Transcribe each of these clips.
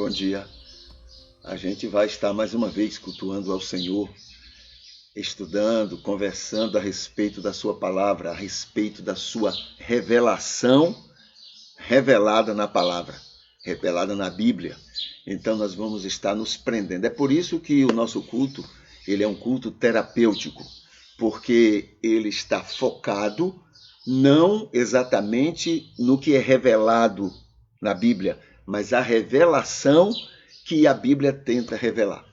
bom dia. A gente vai estar mais uma vez cultuando ao Senhor, estudando, conversando a respeito da sua palavra, a respeito da sua revelação, revelada na palavra, revelada na Bíblia. Então nós vamos estar nos prendendo. É por isso que o nosso culto, ele é um culto terapêutico, porque ele está focado não exatamente no que é revelado na Bíblia, mas a revelação que a Bíblia tenta revelar.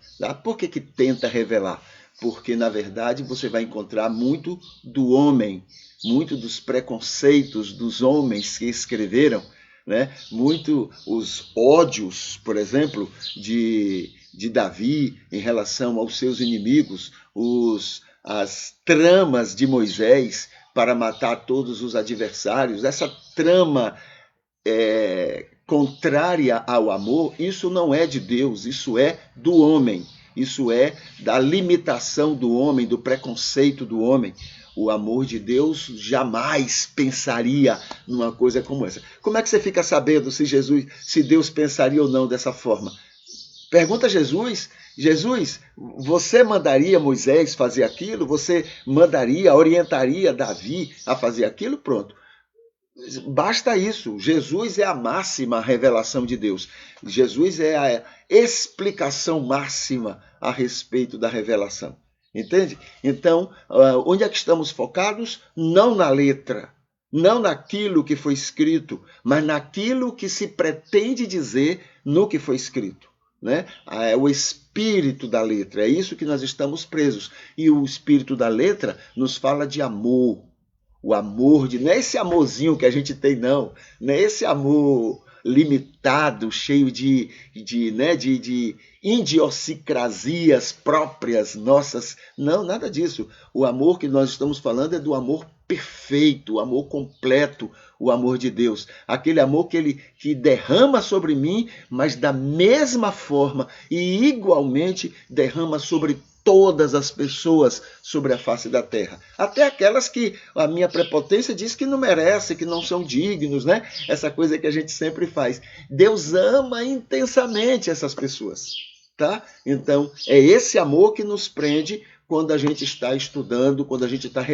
Por que tenta revelar? Porque, na verdade, você vai encontrar muito do homem, muito dos preconceitos dos homens que escreveram, né? Muito os ódios, por exemplo, de Davi em relação aos seus inimigos, as tramas de Moisés para matar todos os adversários, essa trama contrária ao amor, isso não é de Deus, isso é do homem, isso é da limitação do homem, do preconceito do homem. O amor de Deus jamais pensaria numa coisa como essa. Como é que você fica sabendo se Deus pensaria ou não dessa forma? Pergunta a Jesus: Jesus, você mandaria Moisés fazer aquilo? Você orientaria Davi a fazer aquilo? Pronto. Basta isso. Jesus é a máxima revelação de Deus. Jesus é a explicação máxima a respeito da revelação. Entende? Então, onde é que estamos focados? Não na letra, não naquilo que foi escrito, mas naquilo que se pretende dizer no que foi escrito. Né? É o espírito da letra, é isso que nós estamos presos. E o espírito da letra nos fala de amor. O amor não é esse amorzinho que a gente tem, não é esse amor limitado, cheio de idiosincrasias próprias nossas. Não, nada disso. O amor que nós estamos falando é do amor perfeito, o amor completo, o amor de Deus. Aquele amor que derrama sobre mim, mas da mesma forma e igualmente derrama sobre todas as pessoas sobre a face da terra. Até aquelas que a minha prepotência diz que não merecem, que não são dignos, né? Essa coisa que a gente sempre faz. Deus ama intensamente essas pessoas, tá? Então, é esse amor que nos prende quando a gente está estudando, quando a gente está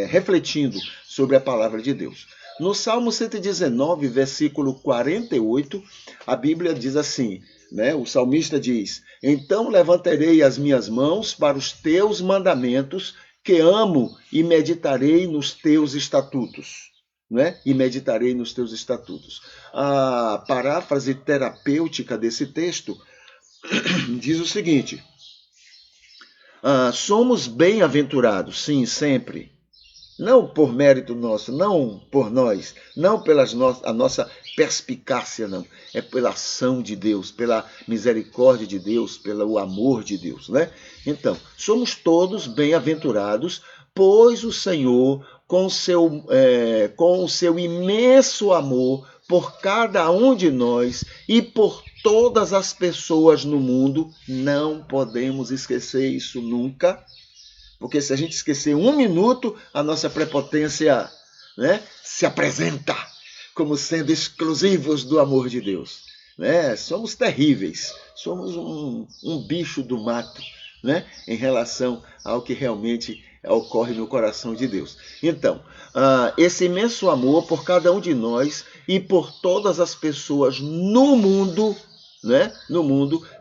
refletindo sobre a palavra de Deus. No Salmo 119, versículo 48, a Bíblia diz assim, né? O salmista diz: então levantarei as minhas mãos para os teus mandamentos, que amo, e meditarei nos teus estatutos. Né? E meditarei nos teus estatutos. A paráfrase terapêutica desse texto diz o seguinte: somos bem-aventurados, sim, sempre. Não por mérito nosso, não por nós, não pela a nossa perspicácia, não. É pela ação de Deus, pela misericórdia de Deus, pelo amor de Deus, né? Então, somos todos bem-aventurados, pois o Senhor, com o seu imenso amor por cada um de nós e por todas as pessoas no mundo, não podemos esquecer isso nunca. Porque se a gente esquecer um minuto, a nossa prepotência, né, se apresenta como sendo exclusivos do amor de Deus. Né? Somos terríveis, somos um bicho do mato, né, em relação ao que realmente ocorre no coração de Deus. Então, esse imenso amor por cada um de nós e por todas as pessoas no mundo, né,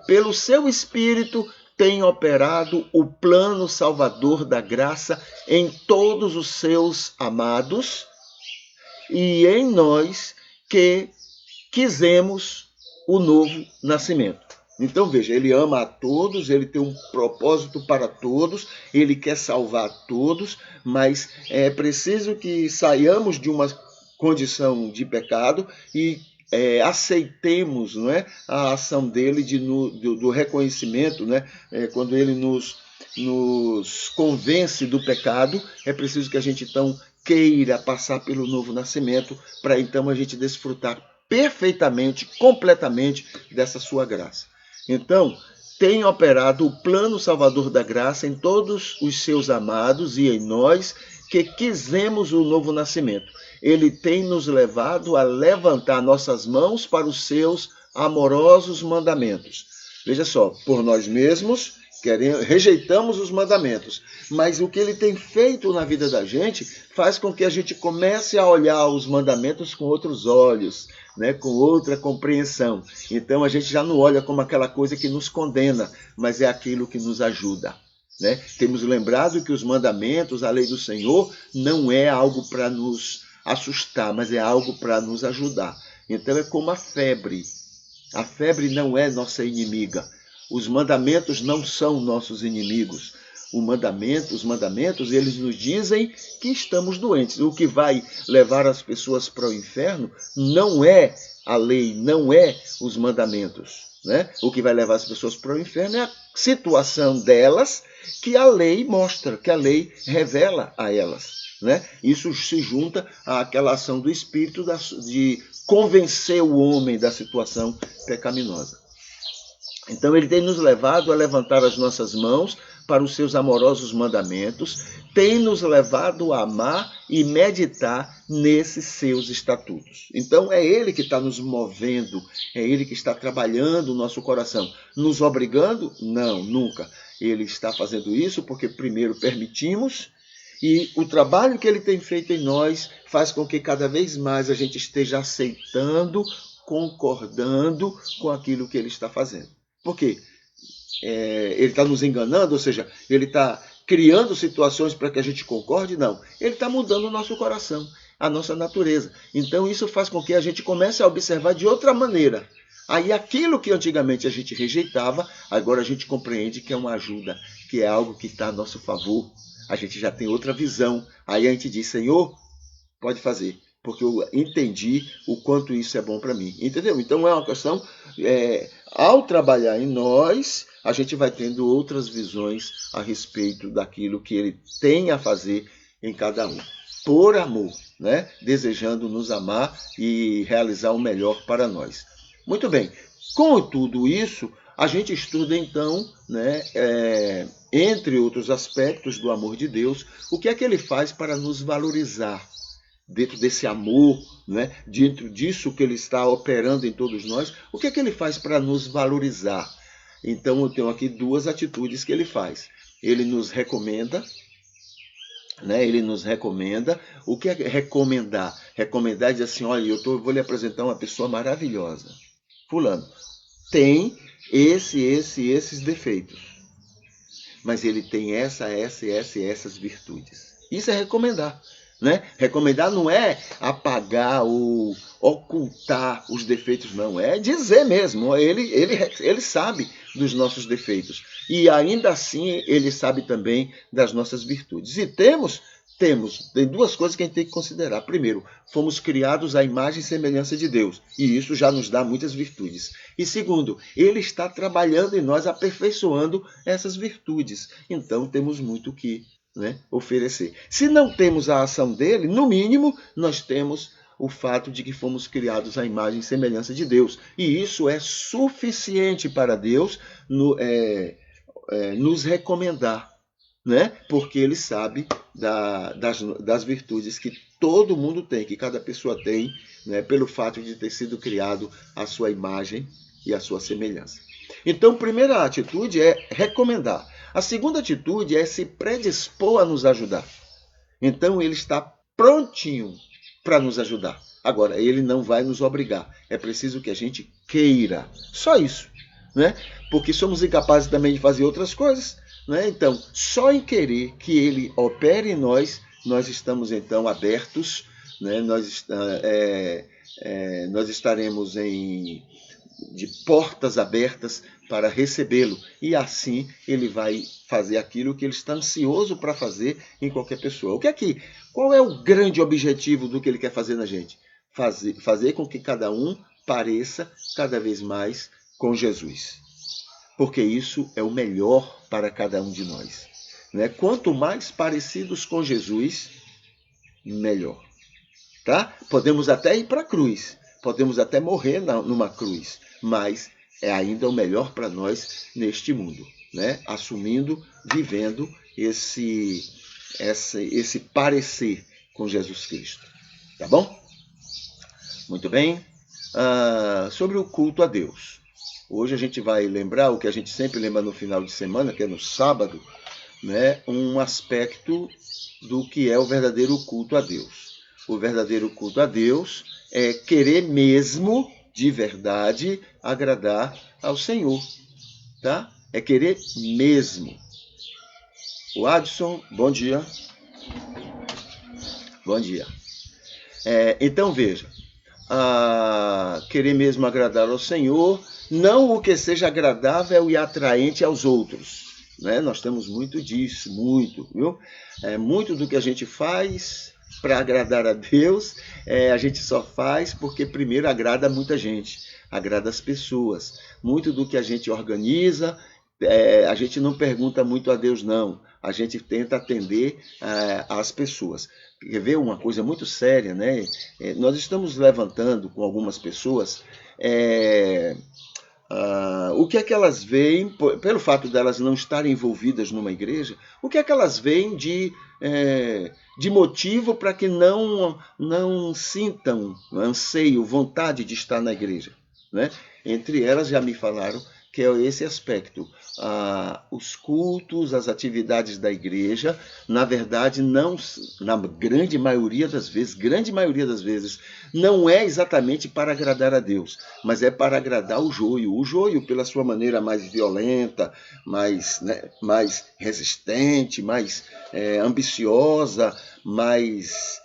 pelo seu Espírito, tem operado o plano salvador da graça em todos os seus amados e em nós que quisemos o novo nascimento. Então veja, ele ama a todos, ele tem um propósito para todos, ele quer salvar todos, mas é preciso que saiamos de uma condição de pecado e aceitemos, não é, a ação dele do reconhecimento, né? Quando ele nos convence do pecado, é preciso que a gente então queira passar pelo novo nascimento para então a gente desfrutar perfeitamente, completamente dessa sua graça. Então, tem operado o plano salvador da graça em todos os seus amados e em nós que quisemos o novo nascimento. Ele tem nos levado a levantar nossas mãos para os seus amorosos mandamentos. Veja só, por nós mesmos, rejeitamos os mandamentos, mas o que ele tem feito na vida da gente faz com que a gente comece a olhar os mandamentos com outros olhos, né, com outra compreensão. Então a gente já não olha como aquela coisa que nos condena, mas é aquilo que nos ajuda. Né? Temos lembrado que os mandamentos, a lei do Senhor, não é algo para nos assustar, mas é algo para nos ajudar. Então é como a febre. A febre não é nossa inimiga. Os mandamentos não são nossos inimigos. Os mandamentos, eles nos dizem que estamos doentes. O que vai levar as pessoas para o inferno não é a lei, não é os mandamentos. Né? O que vai levar as pessoas para o inferno é a situação delas que a lei mostra, que a lei revela a elas. Né? Isso se junta àquela ação do Espírito de convencer o homem da situação pecaminosa. Então ele tem nos levado a levantar as nossas mãos para os seus amorosos mandamentos, tem nos levado a amar e meditar nesses seus estatutos. Então é ele que está nos movendo, é ele que está trabalhando o nosso coração. Nos obrigando? Não, nunca. Ele está fazendo isso porque primeiro permitimos, e o trabalho que ele tem feito em nós faz com que cada vez mais a gente esteja aceitando, concordando com aquilo que ele está fazendo. Por quê? Ele está nos enganando, ou seja, ele está criando situações para que a gente concorde? Não. Ele está mudando o nosso coração, a nossa natureza. Então isso faz com que a gente comece a observar de outra maneira. Aí aquilo que antigamente a gente rejeitava, agora a gente compreende que é uma ajuda, que é algo que está a nosso favor. A gente já tem outra visão. Aí a gente diz, Senhor, pode fazer, porque eu entendi o quanto isso é bom para mim. Entendeu? Então é uma questão, ao trabalhar em nós, a gente vai tendo outras visões a respeito daquilo que ele tem a fazer em cada um. Por amor, né? Desejando nos amar e realizar o melhor para nós. Muito bem. Com tudo isso, a gente estuda então, né, entre outros aspectos do amor de Deus, o que é que ele faz para nos valorizar. Dentro desse amor, né, dentro disso que ele está operando em todos nós, o que é que ele faz para nos valorizar? Então eu tenho aqui duas atitudes que ele faz. Ele nos recomenda, né? Ele nos recomenda. O que é recomendar? Recomendar é dizer assim, olha, eu vou lhe apresentar uma pessoa maravilhosa. Fulano, tem esses defeitos, mas ele tem essas virtudes. Isso é recomendar. Né? Recomendar não é apagar ou ocultar os defeitos, não. É dizer mesmo. Ele sabe dos nossos defeitos. E ainda assim, ele sabe também das nossas virtudes. E tem duas coisas que a gente tem que considerar. Primeiro, fomos criados à imagem e semelhança de Deus. E isso já nos dá muitas virtudes. E segundo, ele está trabalhando em nós, aperfeiçoando essas virtudes. Então, temos muito que oferecer. Se não temos a ação dele, no mínimo, nós temos o fato de que fomos criados à imagem e semelhança de Deus. E isso é suficiente para Deus nos recomendar, né? Porque ele sabe das virtudes que todo mundo tem, que cada pessoa tem, né? Pelo fato de ter sido criado à sua imagem e à sua semelhança. Então, a primeira atitude é recomendar. A segunda atitude é se predispor a nos ajudar. Então, ele está prontinho para nos ajudar. Agora, ele não vai nos obrigar. É preciso que a gente queira. Só isso. Né? Porque somos incapazes também de fazer outras coisas. Né? Então, só em querer que ele opere em nós, nós estamos então abertos. Né? Nós estaremos de portas abertas para recebê-lo. E assim ele vai fazer aquilo que ele está ansioso para fazer em qualquer pessoa. Qual é o grande objetivo do que ele quer fazer na gente? Fazer com que cada um pareça cada vez mais com Jesus. Porque isso é o melhor para cada um de nós. Né? Quanto mais parecidos com Jesus, melhor. Tá? Podemos até ir para a cruz. Podemos até morrer numa cruz. Mas é ainda o melhor para nós neste mundo, né? Assumindo, vivendo esse parecer com Jesus Cristo. Tá bom? Muito bem. sobre o culto a Deus. Hoje a gente vai lembrar o que a gente sempre lembra no final de semana, que é no sábado, né, um aspecto do que é o verdadeiro culto a Deus. O verdadeiro culto a Deus é querer mesmo, de verdade, agradar ao Senhor, tá? É querer mesmo. O Adson, bom dia. Bom dia. Então veja, querer mesmo agradar ao Senhor, não o que seja agradável e atraente aos outros. Né? Nós temos muito disso, muito, viu? Muito do que a gente faz para agradar a Deus, a gente só faz porque primeiro agrada muita gente, agrada as pessoas. Muito do que a gente organiza, a gente não pergunta muito a Deus, não. A gente tenta atender às pessoas. Quer ver uma coisa muito séria, né? Nós estamos levantando com algumas pessoas o que é que elas veem, pelo fato delas não estarem envolvidas numa igreja, o que é que elas veem de motivo para que não sintam anseio, vontade de estar na igreja, né? Entre elas já me falaram que é esse aspecto. Os cultos, as atividades da igreja, na verdade, não, na grande maioria das vezes, não é exatamente para agradar a Deus, mas é para agradar o joio. O joio, pela sua maneira mais violenta, mais resistente, mais ambiciosa, mais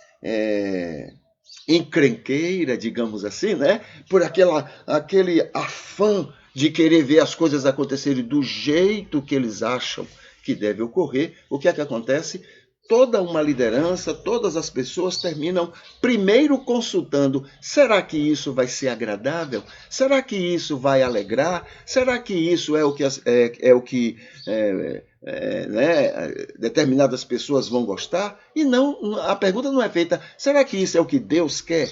encrenqueira, digamos assim, né? Por aquele afã de querer ver as coisas acontecerem do jeito que eles acham que deve ocorrer. O que é que acontece? Toda uma liderança, todas as pessoas terminam primeiro consultando: será que isso vai ser agradável? Será que isso vai alegrar? Será que isso é o que determinadas pessoas vão gostar? E não, a pergunta não é feita: será que isso é o que Deus quer?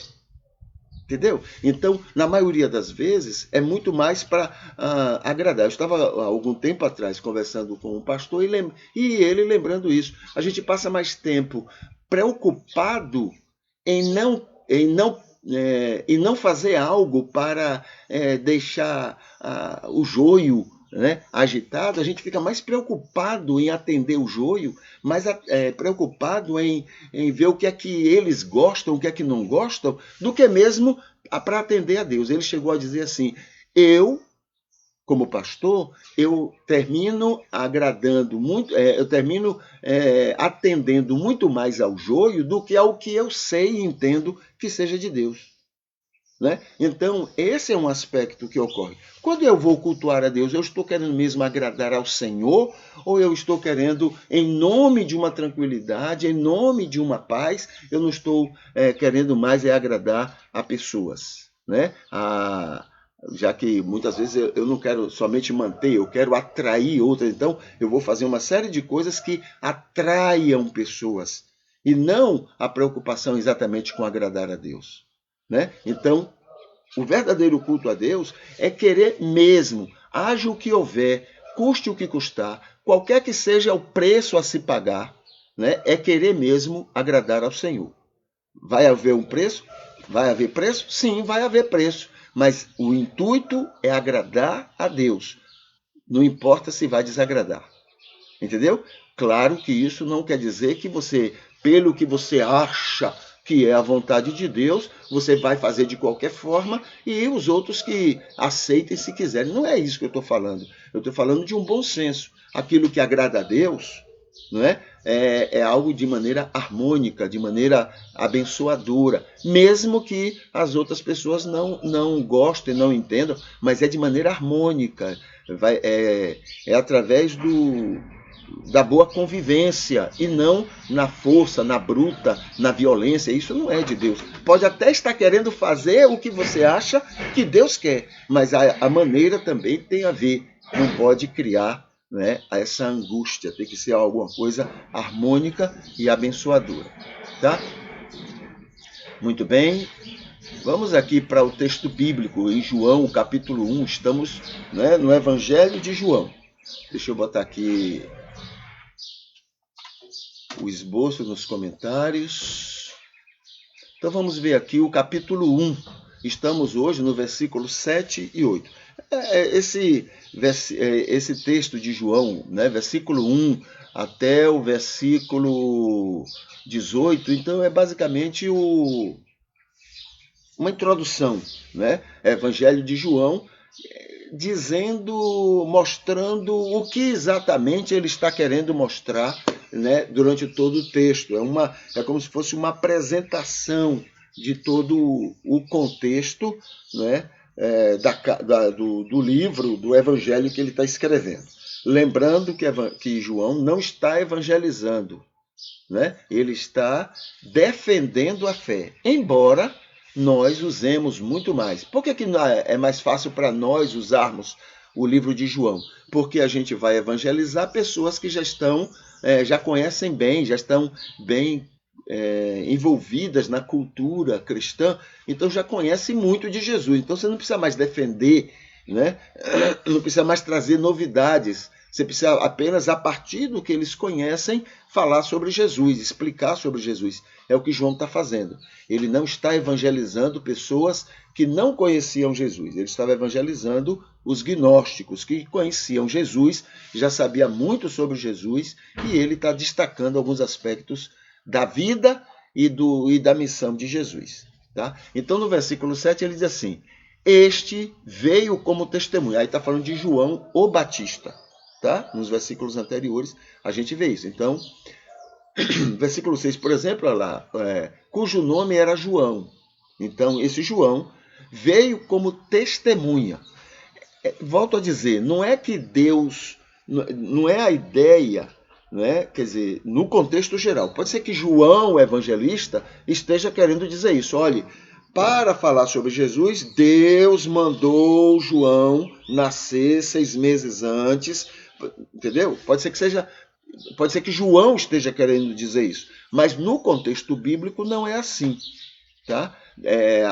Entendeu? Então, na maioria das vezes, é muito mais para agradar. Eu estava há algum tempo atrás conversando com um pastor e ele lembrando isso. A gente passa mais tempo preocupado em não fazer algo para deixar o joio, né, agitado. A gente fica mais preocupado em atender o joio, mais preocupado em ver o que é que eles gostam, o que é que não gostam, do que mesmo para atender a Deus. Ele chegou a dizer assim: como pastor, eu termino agradando muito, eu termino atendendo muito mais ao joio do que ao que eu sei e entendo que seja de Deus. Né? Então, esse é um aspecto que ocorre. Quando eu vou cultuar a Deus, eu estou querendo mesmo agradar ao Senhor, ou eu estou querendo, em nome de uma tranquilidade, em nome de uma paz, eu não estou querendo mais agradar a pessoas. Né? Já que muitas vezes eu não quero somente manter, eu quero atrair outras. Então, eu vou fazer uma série de coisas que atraiam pessoas, e não a preocupação exatamente com agradar a Deus. Né? Então, o verdadeiro culto a Deus é querer mesmo, haja o que houver, custe o que custar, qualquer que seja o preço a se pagar, né? É querer mesmo agradar ao Senhor. Vai haver um preço? Vai haver preço? Sim, vai haver preço, mas o intuito é agradar a Deus. Não importa se vai desagradar. Entendeu? Claro que isso não quer dizer que você, pelo que você acha que é a vontade de Deus, você vai fazer de qualquer forma e os outros que aceitem se quiserem. Não é isso que eu estou falando. Eu estou falando de um bom senso. Aquilo que agrada a Deus, não é algo de maneira harmônica, de maneira abençoadora, mesmo que as outras pessoas não gostem, não entendam, mas é de maneira harmônica. É através da boa convivência e não na força, na bruta, na violência. Isso não é de Deus. Pode até estar querendo fazer o que você acha que Deus quer, mas a maneira também tem a ver. Não pode criar, né, essa angústia. Tem que ser alguma coisa harmônica e abençoadora. Tá? Muito bem. Vamos aqui para o texto bíblico, em João, capítulo 1. Estamos, né, no Evangelho de João. Deixa eu botar aqui o esboço nos comentários. Então vamos ver aqui o capítulo 1 estamos hoje no versículo 7 e 8. Esse texto de João, né, versículo 1 até o versículo 18, então é basicamente uma introdução, né? Evangelho de João, mostrando o que exatamente ele está querendo mostrar, né, durante todo o texto. É como se fosse uma apresentação de todo o contexto, né, do livro, do evangelho que ele está escrevendo. Lembrando que João não está evangelizando, né? Ele está defendendo a fé, embora nós usemos muito mais. Por que é mais fácil para nós usarmos o livro de João? Porque a gente vai evangelizar pessoas que já conhecem bem, já estão bem envolvidas na cultura cristã, então já conhecem muito de Jesus. Então você não precisa mais defender, né? Não precisa mais trazer novidades. Você precisa apenas, a partir do que eles conhecem, falar sobre Jesus, explicar sobre Jesus. É o que João está fazendo. Ele não está evangelizando pessoas que não conheciam Jesus. Ele estava evangelizando os gnósticos, que conheciam Jesus, já sabia muito sobre Jesus, e ele está destacando alguns aspectos da vida e da missão de Jesus. Tá? Então, no versículo 7, ele diz assim: este veio como testemunha. Aí está falando de João o Batista. Tá? Nos versículos anteriores a gente vê isso. Então, versículo 6, por exemplo, olha lá, cujo nome era João. Então, esse João veio como testemunha. Volto a dizer, não é que Deus, não é a ideia, né? Quer dizer, no contexto geral. Pode ser que João, o evangelista, esteja querendo dizer isso. Olhe, para falar sobre Jesus, Deus mandou João nascer 6 meses antes. Entendeu? Pode ser que João esteja querendo dizer isso, mas no contexto bíblico não é assim, tá?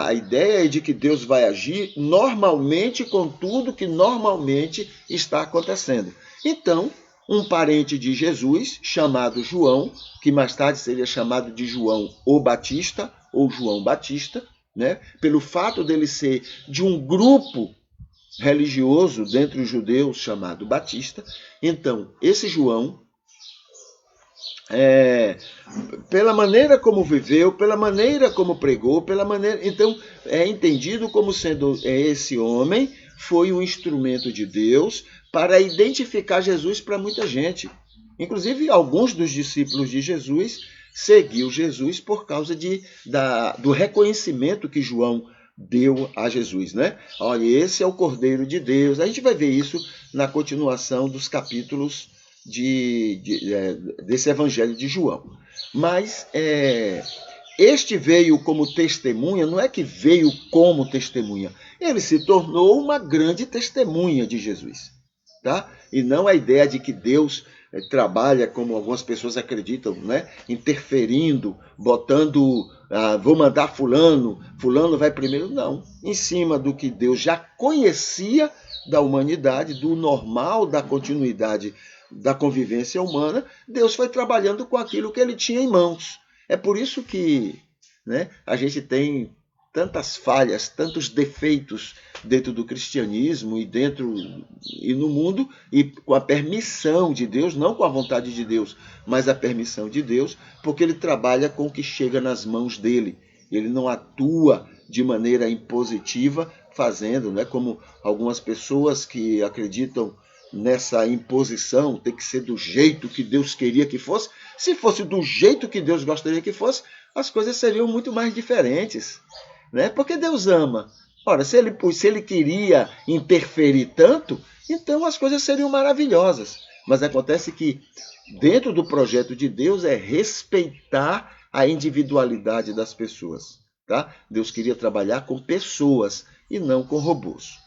A ideia é de que Deus vai agir normalmente com tudo que normalmente está acontecendo. Então, um parente de Jesus, chamado João, que mais tarde seria chamado de João o Batista, ou João Batista, né? Pelo fato dele ser de um grupo religioso dentre os judeus chamado Batista. Então, esse João, pela maneira como viveu, pela maneira como pregou, então é entendido como sendo esse homem foi um instrumento de Deus para identificar Jesus para muita gente. Inclusive, alguns dos discípulos de Jesus seguiu Jesus por causa do reconhecimento que João deu a Jesus, né? Olha, esse é o Cordeiro de Deus. A gente vai ver isso na continuação dos capítulos desse Evangelho de João. Mas este veio como testemunha, não é que veio como testemunha, ele se tornou uma grande testemunha de Jesus, tá? E não a ideia de que Deus trabalha como algumas pessoas acreditam, né? Interferindo, botando, vou mandar fulano vai primeiro. Não, em cima do que Deus já conhecia da humanidade, do normal, da continuidade da convivência humana, Deus foi trabalhando com aquilo que ele tinha em mãos. É por isso que, né, a gente tem tantas falhas, tantos defeitos dentro do cristianismo e no mundo, e com a permissão de Deus, não com a vontade de Deus, mas a permissão de Deus, porque ele trabalha com o que chega nas mãos dele. Ele não atua de maneira impositiva, fazendo, né, como algumas pessoas que acreditam nessa imposição, tem que ser do jeito que Deus queria que fosse. Se fosse do jeito que Deus gostaria que fosse, as coisas seriam muito mais diferentes, né? Porque Deus ama. Ora, se ele queria interferir tanto, então as coisas seriam maravilhosas. Mas acontece que dentro do projeto de Deus é respeitar a individualidade das pessoas, tá? Deus queria trabalhar com pessoas e não com robôs.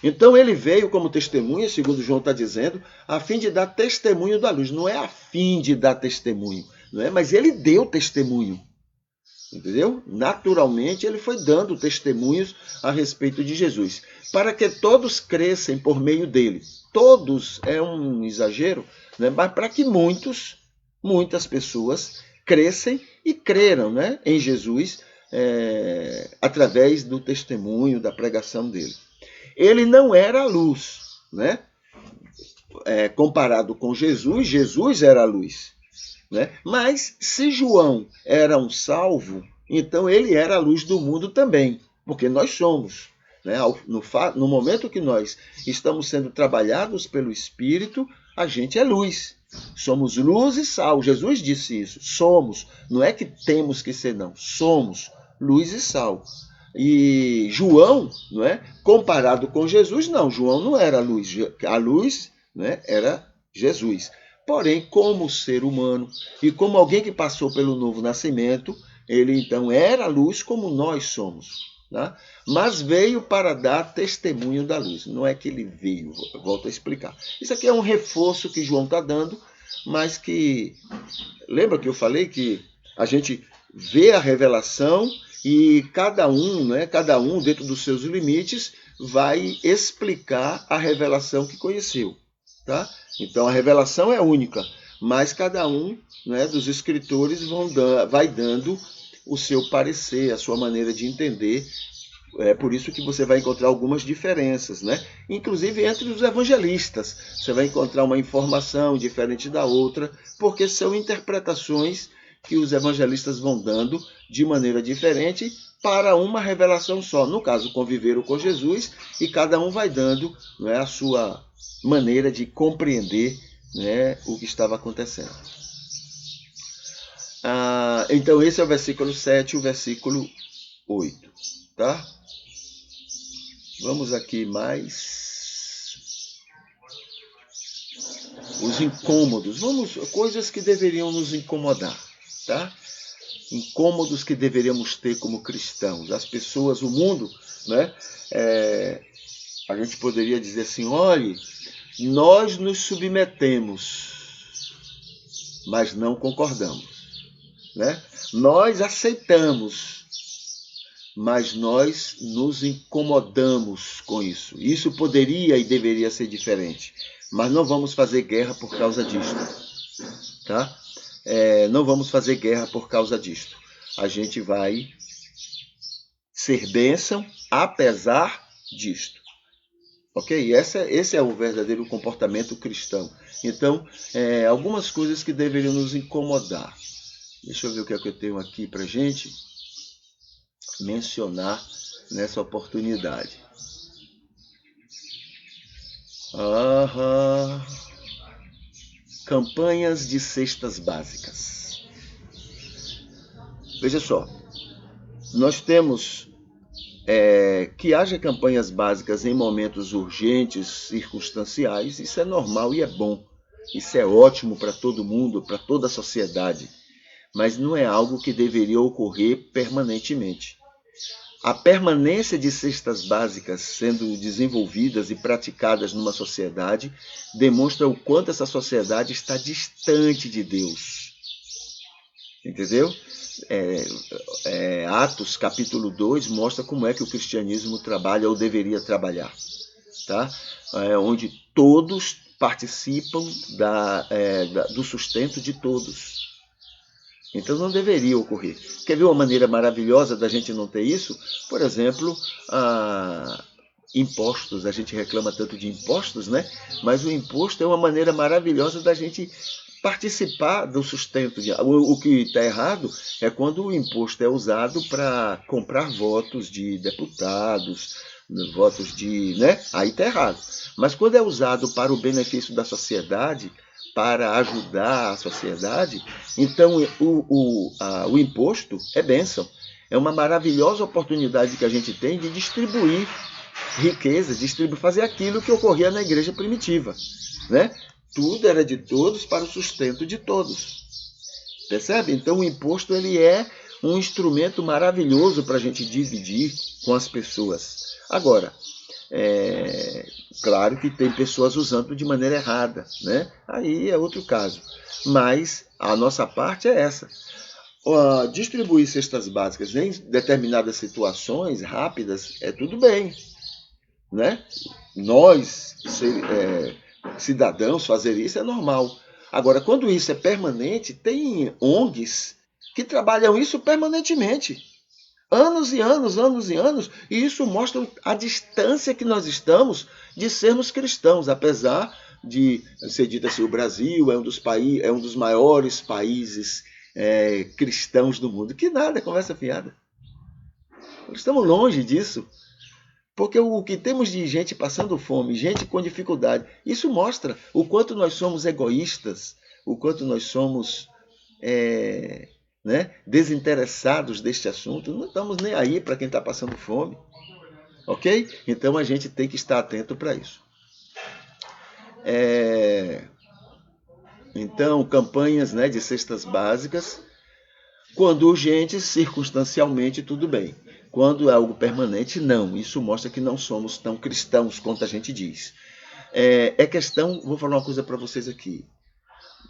Então ele veio como testemunha, segundo João está dizendo, a fim de dar testemunho da luz. Não é a fim de dar testemunho, não é? Mas ele deu testemunho. Entendeu? Naturalmente ele foi dando testemunhos a respeito de Jesus, para que todos crescem por meio dele. Todos é um exagero, né? Mas para que muitas pessoas crescem e creram, né, em Jesus, através do testemunho, da pregação dele. Ele não era a luz, né? Comparado com Jesus, Jesus era a luz. Né? Mas se João era um salvo, então ele era a luz do mundo também, porque nós somos. Né? No momento que nós estamos sendo trabalhados pelo Espírito, a gente é luz. Somos luz e sal. Jesus disse isso. Somos. Não é que temos que ser, não. Somos luz e sal. E João, não é? Comparado com Jesus, não. João não era a luz. A luz, né, era Jesus. Porém, como ser humano e como alguém que passou pelo novo nascimento, ele então era a luz como nós somos. Né? Mas veio para dar testemunho da luz. Não é que ele veio, volto a explicar. Isso aqui é um reforço que João está dando, mas que... Lembra que eu falei que a gente vê a revelação e cada um, né, cada um dentro dos seus limites, vai explicar a revelação que conheceu. Tá? Então a revelação é única, mas cada um, né, dos escritores vai dando o seu parecer, a sua maneira de entender. É por isso que você vai encontrar algumas diferenças, né? Inclusive entre os evangelistas. Você vai encontrar uma informação diferente da outra, porque são interpretações que os evangelistas vão dando de maneira diferente para uma revelação só. No caso, conviveram com Jesus e cada um vai dando, né, a sua maneira de compreender, né, o que estava acontecendo. Então esse é o versículo 7 e o versículo 8. Tá? Vamos aqui mais. Os incômodos. Coisas que deveriam nos incomodar. Tá? Incômodos que deveríamos ter como cristãos. As pessoas, o mundo, né? A gente poderia dizer assim, olhe, nós nos submetemos, mas não concordamos. Né? Nós aceitamos, mas nós nos incomodamos com isso. Isso poderia e deveria ser diferente, mas não vamos fazer guerra por causa disto. Tá? Não vamos fazer guerra por causa disto. A gente vai ser bênção apesar disto. Ok? Esse é o verdadeiro comportamento cristão. Então, algumas coisas que deveriam nos incomodar. Deixa eu ver o que é que eu tenho aqui para a gente mencionar nessa oportunidade. Campanhas de cestas básicas. Veja só, nós temos que haja campanhas básicas em momentos urgentes, circunstanciais. Isso é normal e é bom. Isso é ótimo para todo mundo, para toda a sociedade. Mas não é algo que deveria ocorrer permanentemente. A permanência de cestas básicas sendo desenvolvidas e praticadas numa sociedade demonstra o quanto essa sociedade está distante de Deus. Entendeu? Atos capítulo 2 mostra como é que o cristianismo trabalha ou deveria trabalhar. Tá? Onde todos participam do sustento de todos. Então não deveria ocorrer. Quer ver uma maneira maravilhosa da gente não ter isso? Por exemplo, impostos. A gente reclama tanto de impostos, né? Mas o imposto é uma maneira maravilhosa da gente participar do sustento. O que está errado é quando o imposto é usado para comprar votos de deputados, votos de... né? Aí está errado. Mas quando é usado para o benefício da sociedade, para ajudar a sociedade, então o imposto é bênção. É uma maravilhosa oportunidade que a gente tem de distribuir riqueza, fazer aquilo que ocorria na igreja primitiva. Né? Tudo era de todos para o sustento de todos. Percebe? Então o imposto ele é um instrumento maravilhoso para a gente dividir com as pessoas. Agora, claro que tem pessoas usando de maneira errada, né? Aí é outro caso. Mas a nossa parte é essa. Distribuir cestas básicas em determinadas situações rápidas é tudo bem, né? Nós, cidadãos, fazer isso é normal. Agora, quando isso é permanente, tem ONGs que trabalham isso permanentemente. Anos e anos, anos e anos, e isso mostra a distância que nós estamos de sermos cristãos, apesar de ser dito assim, o Brasil é um dos maiores países cristãos do mundo. Que nada, conversa fiada. Estamos longe disso. Porque o que temos de gente passando fome, gente com dificuldade, isso mostra o quanto nós somos egoístas, o quanto nós somos desinteressados deste assunto. Não estamos nem aí para quem está passando fome. Ok? Então a gente tem que estar atento para isso. Então, campanhas de cestas básicas, quando urgente, circunstancialmente, tudo bem. Quando é algo permanente, não. Isso mostra que não somos tão cristãos quanto a gente diz. Vou falar uma coisa para vocês aqui.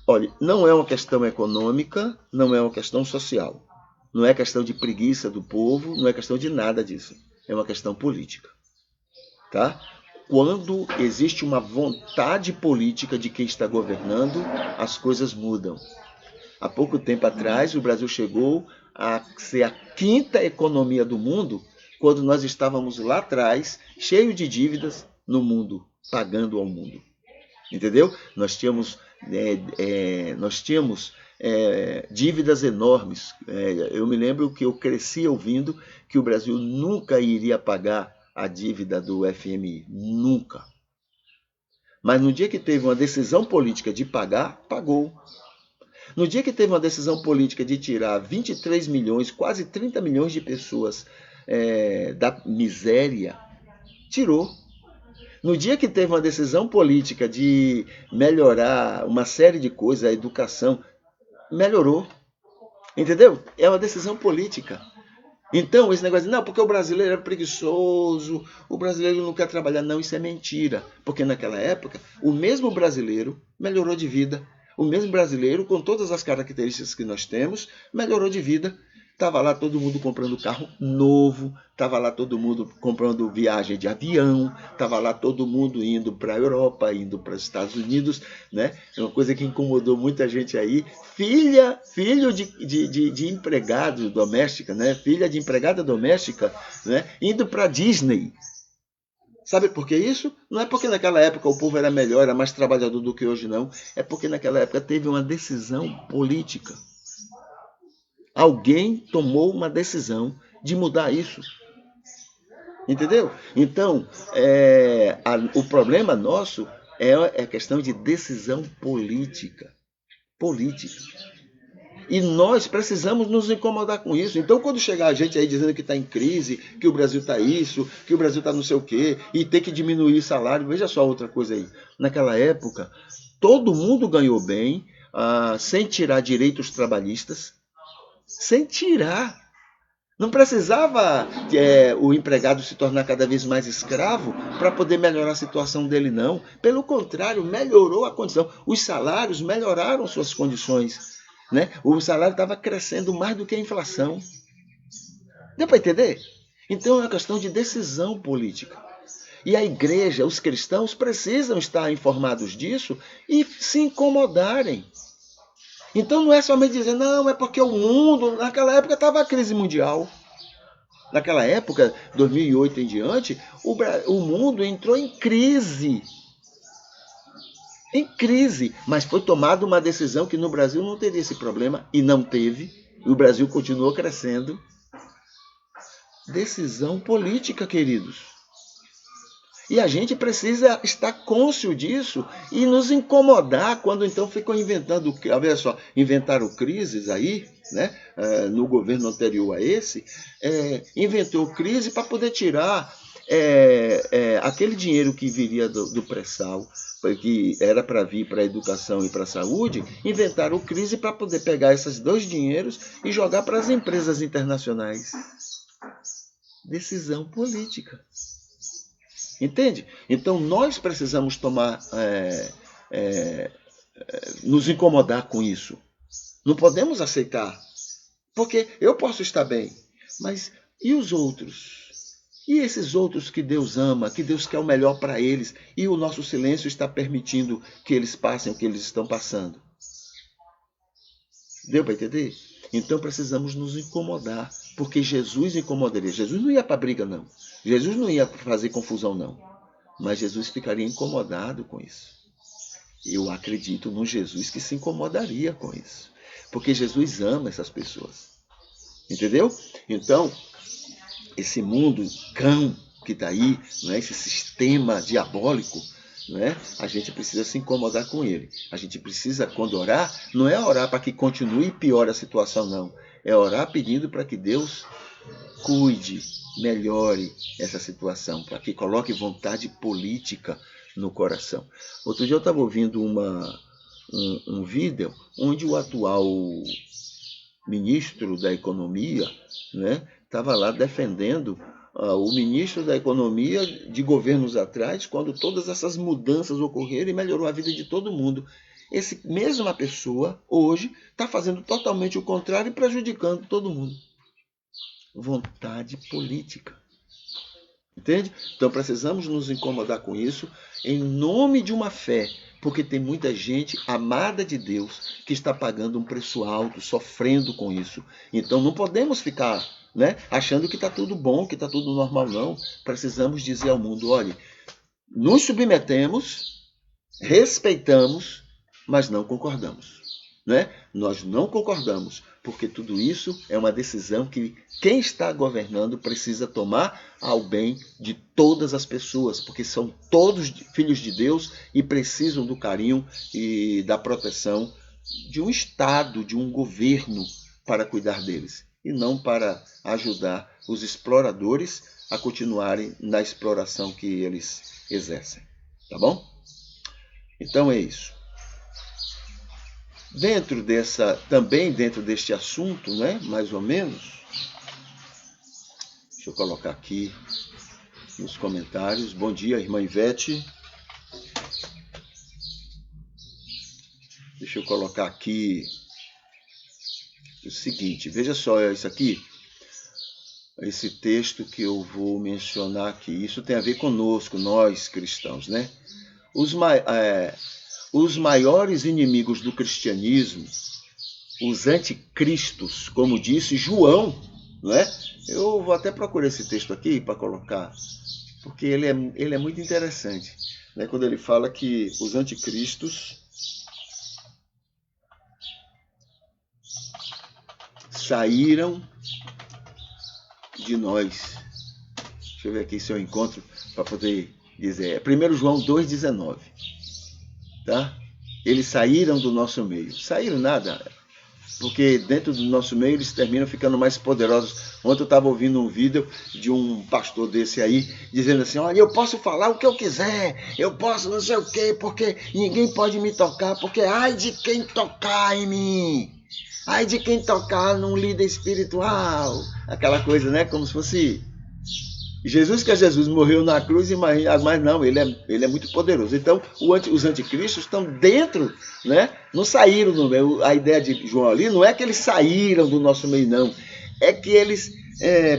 Olha, não é uma questão econômica, não é uma questão social. Não é questão de preguiça do povo, não é questão de nada disso. É uma questão política. Tá? Quando existe uma vontade política de quem está governando, as coisas mudam. Há pouco tempo atrás, o Brasil chegou a ser a 5ª economia do mundo, quando nós estávamos lá atrás, cheio de dívidas no mundo, pagando ao mundo. Entendeu? Nós tínhamos dívidas enormes. Eu me lembro que eu cresci ouvindo que o Brasil nunca iria pagar a dívida do FMI. Nunca. Mas no dia que teve uma decisão política de pagar, pagou. No dia que teve uma decisão política de tirar 23 milhões, quase 30 milhões de pessoas da miséria, tirou. No dia que teve uma decisão política de melhorar uma série de coisas, a educação, melhorou. Entendeu? É uma decisão política. Então, esse negócio de, não, porque o brasileiro é preguiçoso, o brasileiro não quer trabalhar. Não, isso é mentira. Porque naquela época, o mesmo brasileiro melhorou de vida. O mesmo brasileiro, com todas as características que nós temos, melhorou de vida. Estava lá todo mundo comprando carro novo, estava lá todo mundo comprando viagem de avião, estava lá todo mundo indo para a Europa, indo para os Estados Unidos, né? É uma coisa que incomodou muita gente aí. Filho de empregado doméstica, né? Filha de empregada doméstica, né? Indo para a Disney. Sabe por que isso? Não é porque naquela época o povo era melhor, era mais trabalhador do que hoje, não. É porque naquela época teve uma decisão política. Alguém tomou uma decisão de mudar isso. Entendeu? Então, o problema nosso é a questão de decisão política. E nós precisamos nos incomodar com isso. Então, quando chegar a gente aí dizendo que está em crise, que o Brasil está isso, que o Brasil está não sei o quê, e tem que diminuir o salário, veja só outra coisa aí. Naquela época, todo mundo ganhou bem, sem tirar direitos trabalhistas, sem tirar. Não precisava o empregado se tornar cada vez mais escravo para poder melhorar a situação dele, não. Pelo contrário, melhorou a condição. Os salários melhoraram suas condições. Né? O salário estava crescendo mais do que a inflação. Deu para entender? Então é uma questão de decisão política. E a igreja, os cristãos, precisam estar informados disso e se incomodarem. Então não é somente dizer, não, é porque o mundo, naquela época estava a crise mundial. Naquela época, 2008 em diante, o mundo entrou em crise. Em crise. Mas foi tomada uma decisão que no Brasil não teria esse problema, e não teve. E o Brasil continuou crescendo. Decisão política, queridos. E a gente precisa estar cônscio disso e nos incomodar quando então ficam inventando, olha só, inventaram crises aí, né? No governo anterior a esse, inventou crise para poder tirar aquele dinheiro que viria do pré-sal, que era para vir para a educação e para a saúde, inventaram crise para poder pegar esses dois dinheiros e jogar para as empresas internacionais. Decisão política. Entende? Então nós precisamos nos incomodar com isso. Não podemos aceitar. Porque eu posso estar bem, mas e os outros? E esses outros que Deus ama, que Deus quer o melhor para eles, e o nosso silêncio está permitindo que eles passem o que eles estão passando? Deu para entender? Então precisamos nos incomodar porque Jesus incomodaria. Jesus não ia para briga, não. Jesus não ia fazer confusão, não. Mas Jesus ficaria incomodado com isso. Eu acredito num Jesus que se incomodaria com isso. Porque Jesus ama essas pessoas. Entendeu? Então, esse mundo cão que está aí, né, esse sistema diabólico, né, a gente precisa se incomodar com ele. A gente precisa, quando orar, não é orar para que continue e piore a situação, não. É orar pedindo para que Deus cuide, melhore essa situação, para que coloque vontade política no coração. Outro dia eu estava ouvindo um vídeo onde o atual ministro da Economia, né, estava lá defendendo o ministro da Economia de governos atrás, quando todas essas mudanças ocorreram e melhorou a vida de todo mundo. Essa mesma pessoa, hoje, está fazendo totalmente o contrário e prejudicando todo mundo. Vontade política. Entende? Então precisamos nos incomodar com isso em nome de uma fé, porque tem muita gente amada de Deus que está pagando um preço alto, sofrendo com isso. Então não podemos ficar, né, achando que está tudo bom, que está tudo normal, não. Precisamos dizer ao mundo, olha, nos submetemos, respeitamos, mas não concordamos. Né? Nós não concordamos, porque tudo isso é uma decisão que quem está governando precisa tomar ao bem de todas as pessoas, porque são todos filhos de Deus e precisam do carinho e da proteção de um Estado, de um governo para cuidar deles, e não para ajudar os exploradores a continuarem na exploração que eles exercem. Tá bom? Então é isso. Também dentro deste assunto, né, mais ou menos, deixa eu colocar aqui nos comentários. Bom dia, irmã Ivete. Deixa eu colocar aqui o seguinte, veja só isso aqui, esse texto que eu vou mencionar aqui. Isso tem a ver conosco, nós cristãos, né? Os maiores inimigos do cristianismo, os anticristos, como disse João, né? Eu vou até procurar esse texto aqui para colocar, porque ele é muito interessante, né? Quando ele fala que os anticristos saíram de nós. Deixa eu ver aqui se eu encontro para poder dizer. É 1 João 2,19. Tá? Eles saíram do nosso meio. Saíram nada, porque dentro do nosso meio eles terminam ficando mais poderosos. Ontem eu estava ouvindo um vídeo de um pastor desse aí, dizendo assim, olha, eu posso falar o que eu quiser, eu posso não sei o quê, porque ninguém pode me tocar, porque ai de quem tocar em mim, ai de quem tocar num líder espiritual, aquela coisa, né, como se fosse... Jesus, que é Jesus, morreu na cruz, mas não, ele é muito poderoso. Então, os anticristos estão dentro, né? Não saíram do meio. A ideia de João ali não é que eles saíram do nosso meio, não. É que eles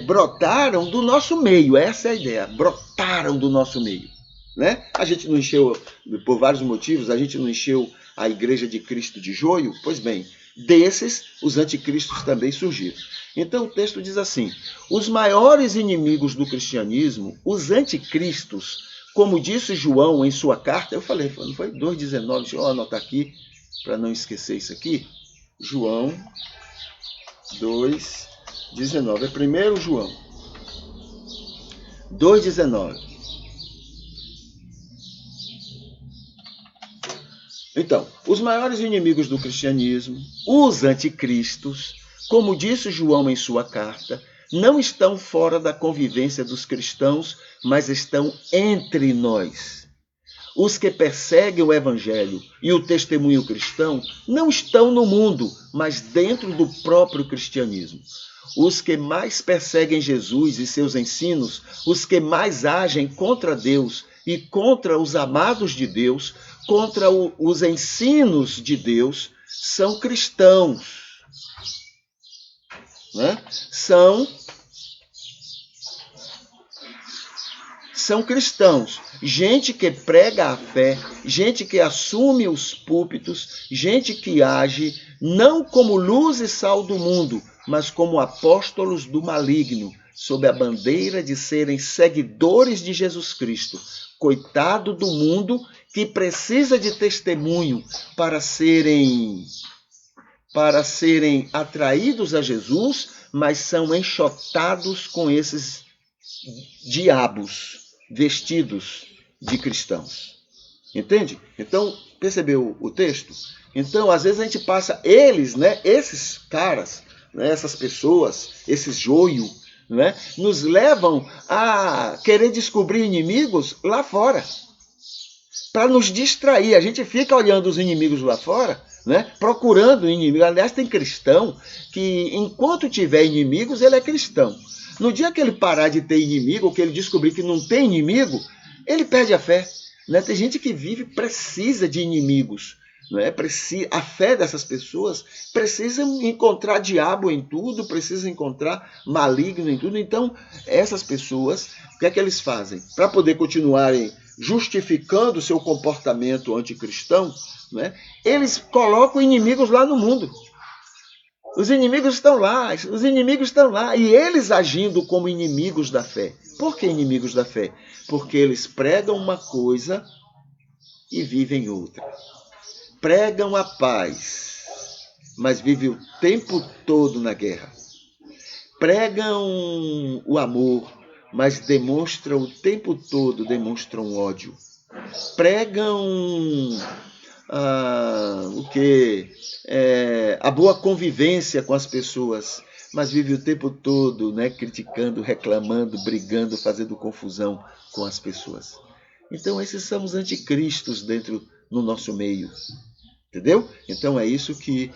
brotaram do nosso meio. Essa é a ideia. Brotaram do nosso meio. Né? A gente não encheu, por vários motivos, a gente não encheu a igreja de Cristo de joio. Pois bem, desses, os anticristos também surgiram. Então o texto diz assim, os maiores inimigos do cristianismo, os anticristos, como disse João em sua carta, eu falei, não foi 2,19, deixa eu anotar aqui, para não esquecer isso aqui, João 2,19, é 1 João 2,19. Então, os maiores inimigos do cristianismo, os anticristos, como disse João em sua carta, não estão fora da convivência dos cristãos, mas estão entre nós. Os que perseguem o evangelho e o testemunho cristão não estão no mundo, mas dentro do próprio cristianismo. Os que mais perseguem Jesus e seus ensinos, os que mais agem contra Deus e contra os amados de Deus, contra os ensinos de Deus, são cristãos. Né? São cristãos, gente que prega a fé, gente que assume os púlpitos, gente que age não como luz e sal do mundo, mas como apóstolos do maligno, sob a bandeira de serem seguidores de Jesus Cristo. Coitado do mundo que precisa de testemunho para serem atraídos a Jesus, mas são enxotados com esses diabos vestidos de cristãos. Entende? Então, percebeu o texto? Então, às vezes a gente passa eles, né, esses caras, né, essas pessoas, esses joio, né, nos levam a querer descobrir inimigos lá fora, para nos distrair. A gente fica olhando os inimigos lá fora, né, procurando inimigos. Aliás, tem cristão que, enquanto tiver inimigos, ele é cristão. No dia que ele parar de ter inimigo, ou que ele descobrir que não tem inimigo, ele perde a fé. Né? Tem gente que precisa de inimigos. Né? A fé dessas pessoas precisa encontrar diabo em tudo, precisa encontrar maligno em tudo. Então, essas pessoas, o que é que eles fazem? Para poder continuarem justificando o seu comportamento anticristão, né? Eles colocam inimigos lá no mundo. Os inimigos estão lá, e eles agindo como inimigos da fé. Por que inimigos da fé? Porque eles pregam uma coisa e vivem outra. Pregam a paz, mas vivem o tempo todo na guerra. Pregam o amor, mas demonstram o tempo todo, demonstram ódio. Pregam a boa convivência com as pessoas, mas vive o tempo todo, né, criticando, reclamando, brigando, fazendo confusão com as pessoas. Então, esses são os anticristos no nosso meio. Entendeu? Então é isso que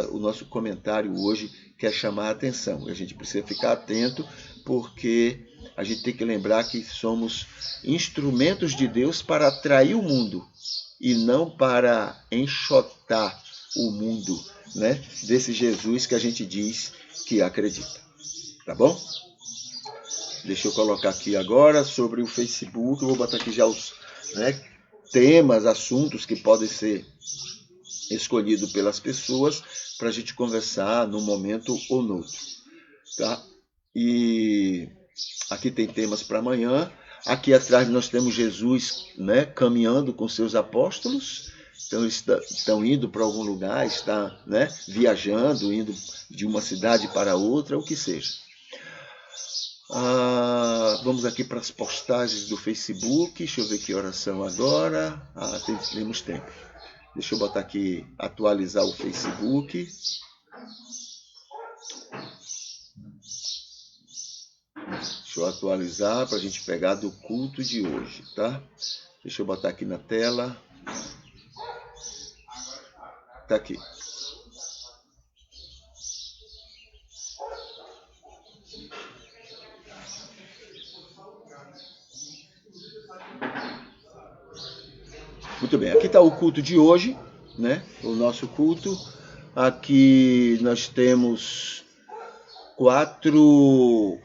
o nosso comentário hoje quer chamar a atenção. A gente precisa ficar atento, porque a gente tem que lembrar que somos instrumentos de Deus para atrair o mundo e não para enxotar o mundo, né, desse Jesus que a gente diz que acredita. Tá bom? Deixa eu colocar aqui agora sobre o Facebook. Eu vou botar aqui já os, né, temas, assuntos que podem ser escolhido pelas pessoas para a gente conversar num momento ou no outro, tá? E aqui tem temas para amanhã. Aqui atrás nós temos Jesus, né, caminhando com seus apóstolos. Então eles estão indo para algum lugar, está, né, viajando, indo de uma cidade para outra, o que seja. Vamos aqui para as postagens do Facebook. Deixa eu ver que horas são agora. Temos tempo. Deixa eu botar aqui, atualizar o Facebook. Deixa eu atualizar para a gente pegar do culto de hoje, tá? Deixa eu botar aqui na tela. Tá aqui. Muito bem, aqui está o culto de hoje, né? O nosso culto. Aqui nós temos quatro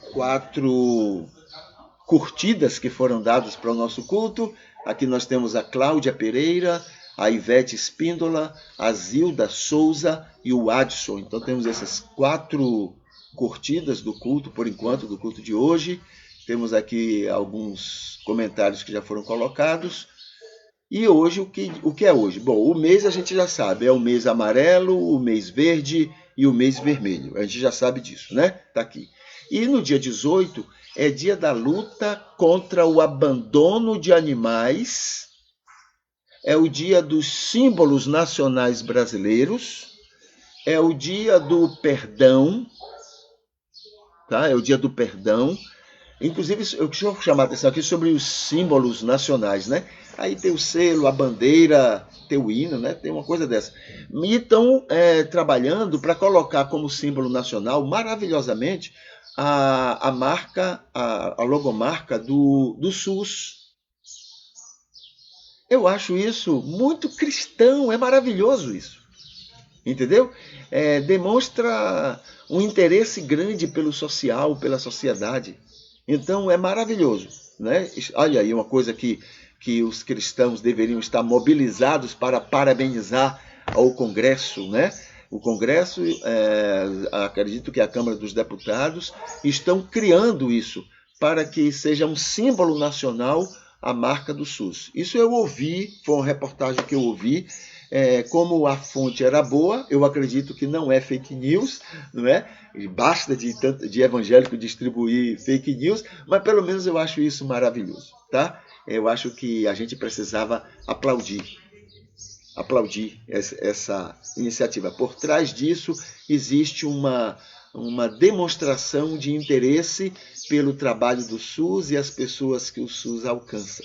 curtidas que foram dadas para o nosso culto. Aqui nós temos a Cláudia Pereira, a Ivete Espíndola, a Zilda Souza e o Adson. Então temos essas 4 curtidas do culto, por enquanto, do culto de hoje. Temos aqui alguns comentários que já foram colocados. E hoje, o que é hoje? Bom, o mês a gente já sabe, é o mês amarelo, o mês verde e o mês vermelho. A gente já sabe disso, né? Tá aqui. E no dia 18 é dia da luta contra o abandono de animais, é o dia dos símbolos nacionais brasileiros, é o dia do perdão, tá? É o dia do perdão. Inclusive, eu quero chamar a atenção aqui sobre os símbolos nacionais, né? Aí tem o selo, a bandeira, tem o hino, né? Tem uma coisa dessa. E estão trabalhando para colocar como símbolo nacional, maravilhosamente, a marca, a logomarca do SUS. Eu acho isso muito cristão, é maravilhoso isso. Entendeu? Demonstra um interesse grande pelo social, pela sociedade. Então é maravilhoso, né? Olha aí uma coisa que os cristãos deveriam estar mobilizados para parabenizar ao Congresso, né? O Congresso, acredito que a Câmara dos Deputados, estão criando isso para que seja um símbolo nacional a marca do SUS. Isso eu ouvi, foi uma reportagem que eu ouvi. Como a fonte era boa, eu acredito que não é fake news, não é? Basta de evangélico distribuir fake news, mas pelo menos eu acho isso maravilhoso, tá? Eu acho que a gente precisava aplaudir essa iniciativa. Por trás disso existe uma demonstração de interesse pelo trabalho do SUS e as pessoas que o SUS alcança,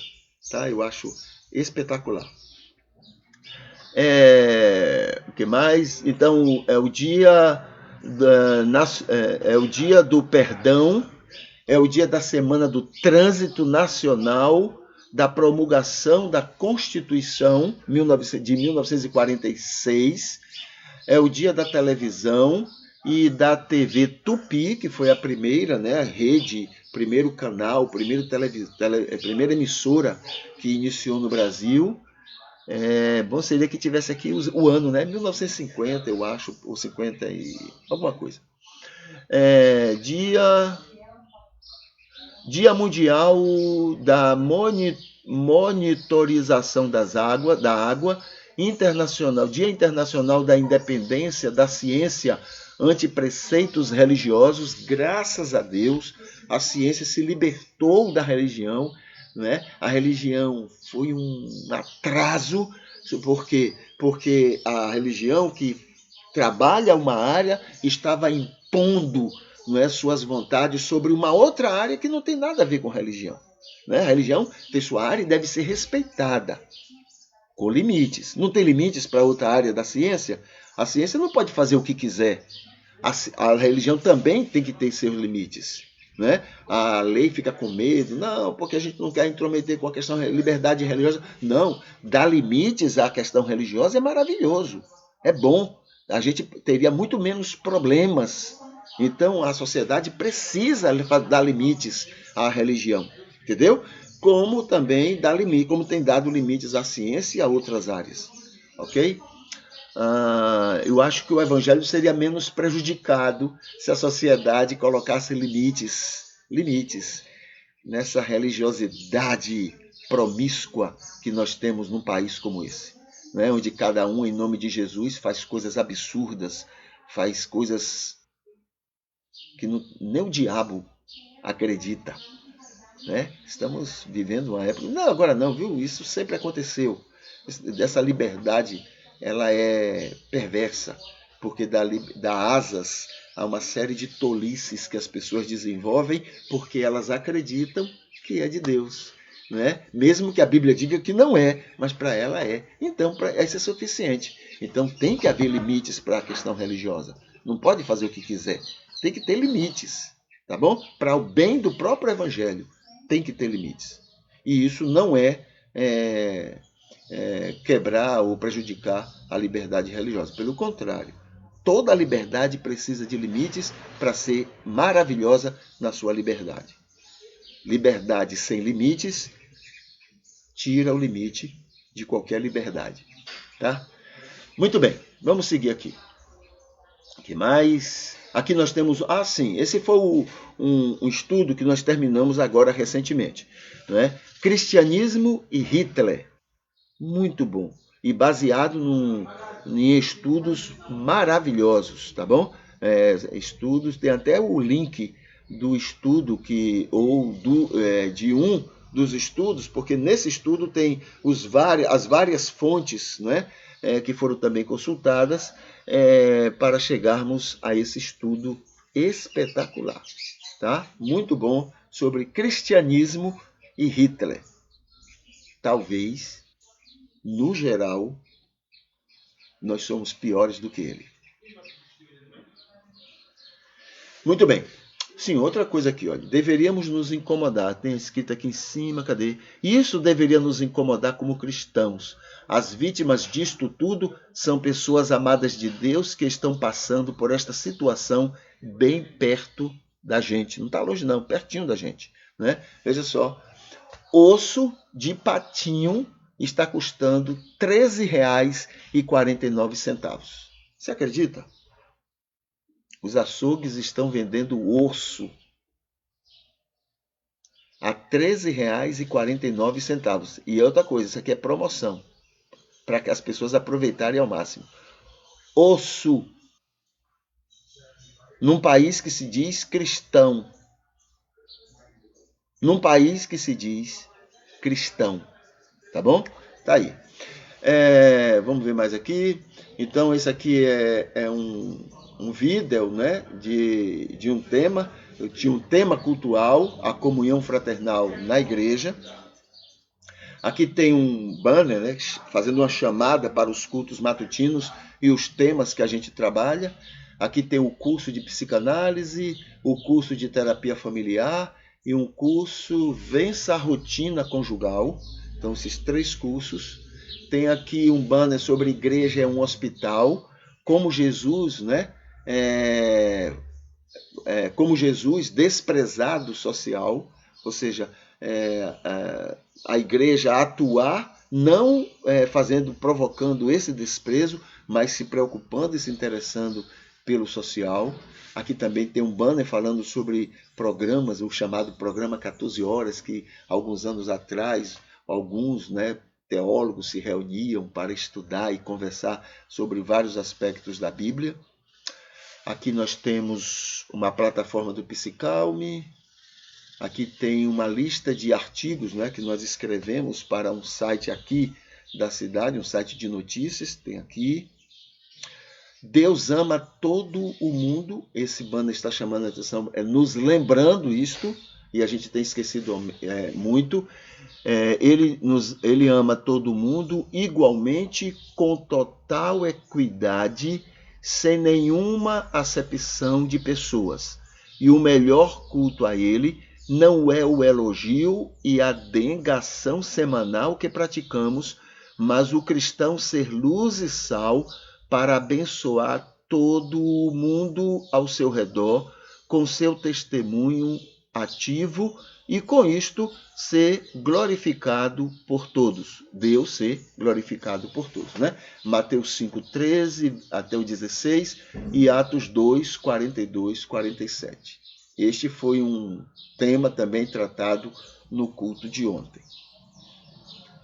tá? Eu acho espetacular. O que mais? Então, é o dia do perdão, é o dia da Semana do Trânsito Nacional, da promulgação da Constituição de 1946, é o dia da televisão e da TV Tupi, que foi a primeira, né, a rede, primeiro canal, primeira emissora que iniciou no Brasil. Bom seria que tivesse aqui o ano, né? 1950, eu acho, ou 50 e alguma coisa. Dia Mundial da Monitorização da Água, Internacional, Dia Internacional da Independência da Ciência ante preceitos religiosos. Graças a Deus, a ciência se libertou da religião. Né? A religião foi um atraso, porque a religião que trabalha uma área estava impondo, não é, suas vontades sobre uma outra área que não tem nada a ver com religião. Né? A religião tem sua área e deve ser respeitada, com limites. Não tem limites para outra área da ciência? A ciência não pode fazer o que quiser. A religião também tem que ter seus limites. Né? A lei fica com medo, não, porque a gente não quer intrometer com a questão da liberdade religiosa. Não, dar limites à questão religiosa é maravilhoso, é bom. A gente teria muito menos problemas. Então a sociedade precisa dar limites à religião, entendeu? Como também como tem dado limites à ciência e a outras áreas, ok? Eu acho que o evangelho seria menos prejudicado se a sociedade colocasse limites nessa religiosidade promíscua que nós temos num país como esse, né? Onde cada um, em nome de Jesus, faz coisas absurdas, faz coisas que nem o diabo acredita. Né? Estamos vivendo uma época... Não, agora não, viu? Isso sempre aconteceu. Dessa liberdade, ela é perversa, porque dá asas a uma série de tolices que as pessoas desenvolvem porque elas acreditam que é de Deus. Né? Mesmo que a Bíblia diga que não é, mas para ela é. Então, isso é suficiente. Então, tem que haver limites para a questão religiosa. Não pode fazer o que quiser. Tem que ter limites, tá bom? Para o bem do próprio evangelho, tem que ter limites. E isso não é quebrar ou prejudicar a liberdade religiosa. Pelo contrário, toda liberdade precisa de limites para ser maravilhosa na sua liberdade. Liberdade sem limites tira o limite de qualquer liberdade. Tá? Muito bem, vamos seguir aqui. O que mais? Aqui nós temos... sim, esse foi um estudo que nós terminamos agora recentemente. Né? Cristianismo e Hitler. Muito bom. E baseado em estudos maravilhosos, tá bom? Estudos, tem até o link do estudo de um dos estudos, porque nesse estudo tem as várias fontes, né, que foram também consultadas para chegarmos a esse estudo espetacular. Tá? Muito bom, sobre cristianismo e Hitler. Talvez, no geral, nós somos piores do que ele. Muito bem. Sim, outra coisa aqui, olha. Deveríamos nos incomodar. Tem escrito aqui em cima, cadê? Isso deveria nos incomodar como cristãos. As vítimas disto tudo são pessoas amadas de Deus que estão passando por esta situação bem perto da gente. Não está longe não, pertinho da gente. Né? Veja só. Osso de patinho está custando R$ 13,49. Você acredita? Os açougues estão vendendo osso a R$ 13,49. E outra coisa, isso aqui é promoção, para que as pessoas aproveitarem ao máximo. Osso, num país que se diz cristão. Num país que se diz cristão. Tá bom? Tá aí. Vamos ver mais aqui. Então, esse aqui é um vídeo, né, de um tema. Eu tinha um tema cultural, a comunhão fraternal na igreja. Aqui tem um banner, né, fazendo uma chamada para os cultos matutinos e os temas que a gente trabalha. Aqui tem o curso de psicanálise, o curso de terapia familiar e um curso Vença a Rotina Conjugal. Então, esses 3 cursos. Tem aqui um banner sobre igreja é um hospital, como Jesus, né? Como Jesus, desprezado social, ou seja, a igreja atuar não provocando esse desprezo, mas se preocupando e se interessando pelo social. Aqui também tem um banner falando sobre programas, o chamado programa 14 horas, que alguns anos atrás, alguns, né, teólogos se reuniam para estudar e conversar sobre vários aspectos da Bíblia. Aqui nós temos uma plataforma do Psicalme. Aqui tem uma lista de artigos, né, que nós escrevemos para um site aqui da cidade, um site de notícias, tem aqui. Deus ama todo o mundo. Esse banner está chamando a atenção, nos lembrando isto, e a gente tem esquecido muito. Ele ama todo mundo igualmente, com total equidade, sem nenhuma acepção de pessoas. E o melhor culto a ele não é o elogio e a dengação semanal que praticamos, mas o cristão ser luz e sal para abençoar todo o mundo ao seu redor com seu testemunho ativo e com isto ser glorificado por todos. Deus ser glorificado por todos, né? Mateus 5:13 até o 16 e Atos 2:42, 47. Este foi um tema também tratado no culto de ontem.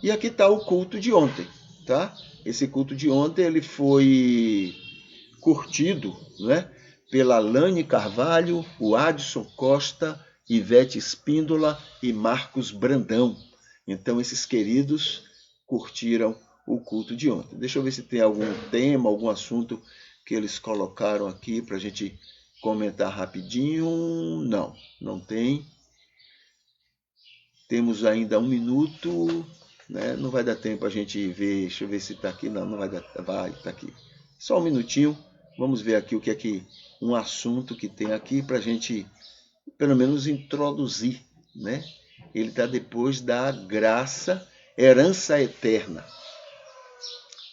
E aqui está o culto de ontem, tá? Esse culto de ontem ele foi curtido, né, pela Lane Carvalho, o Adson Costa, Ivete Espíndola e Marcos Brandão. Então esses queridos curtiram o culto de ontem. Deixa eu ver se tem algum tema, algum assunto que eles colocaram aqui para a gente comentar rapidinho. Não, não tem. Temos ainda 1 minuto, né? Não vai dar tempo a gente ver. Deixa eu ver se está aqui. Não vai dar. Vai, está aqui. Só 1 minutinho. Vamos ver aqui o que é que um assunto que tem aqui para a gente, pelo menos, introduzir, né? Ele está depois da graça, herança eterna,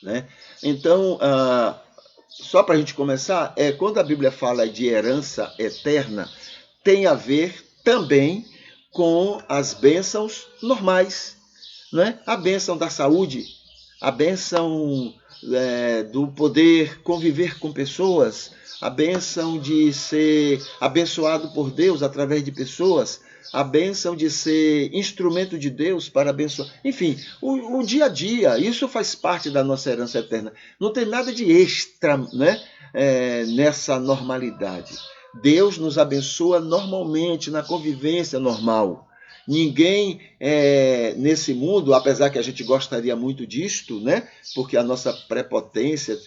né? Então, só para a gente começar, quando a Bíblia fala de herança eterna, tem a ver também com as bênçãos normais, né? A bênção da saúde, a bênção do poder conviver com pessoas, a bênção de ser abençoado por Deus através de pessoas, a bênção de ser instrumento de Deus para abençoar. Enfim, o dia a dia, isso faz parte da nossa herança eterna. Não tem nada de extra, né, nessa normalidade. Deus nos abençoa normalmente, na convivência normal. Ninguém nesse mundo, apesar que a gente gostaria muito disto, né? Porque a nossa prepotência,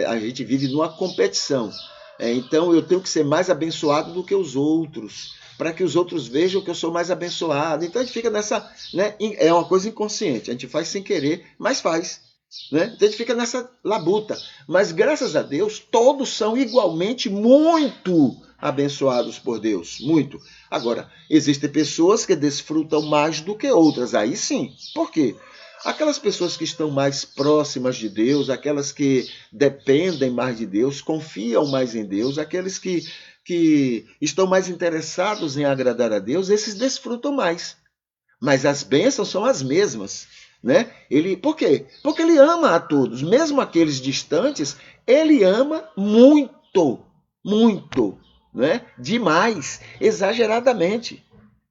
a gente vive numa competição. Então eu tenho que ser mais abençoado do que os outros, para que os outros vejam que eu sou mais abençoado. Então a gente fica nessa, né? É uma coisa inconsciente, a gente faz sem querer, mas faz. Né? Então a gente fica nessa labuta. Mas graças a Deus, todos são igualmente muito abençoados por Deus. Muito. Agora, existem pessoas que desfrutam mais do que outras. Aí sim. Por quê? Aquelas pessoas que estão mais próximas de Deus, aquelas que dependem mais de Deus, confiam mais em Deus, aqueles que estão mais interessados em agradar a Deus, esses desfrutam mais. Mas as bênçãos são as mesmas. né? Por quê? Porque ele ama a todos, mesmo aqueles distantes, ele ama muito, muito, né? Demais, exageradamente,